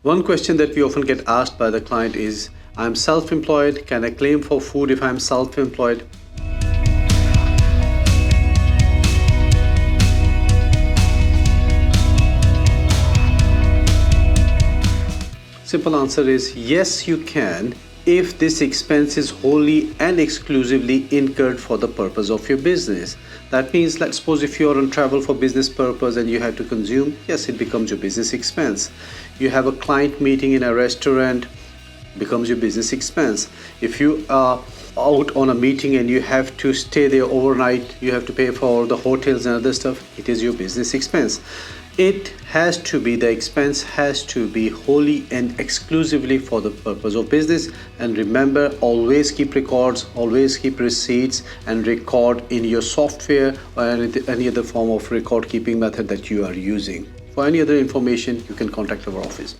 One question that we often get asked by the client is, I'm self-employed, can I claim for food if I'm self-employed? Simple answer is yes, you can, if this expense is wholly and exclusively incurred for the purpose of your business. That means, let's suppose if you're on travel for business purpose and you have to consume, yes, it becomes your business expense. You have a client meeting in a restaurant, becomes your business expense. If you are out on a meeting and you have to stay there overnight, you have to pay for the hotels and other stuff, it is your business expense. It has to be, the expense has to be wholly and exclusively for the purpose of business. And remember, always keep records, always keep receipts, and record in your software or any other form of record keeping method that you are using. For any other information, you can contact our office.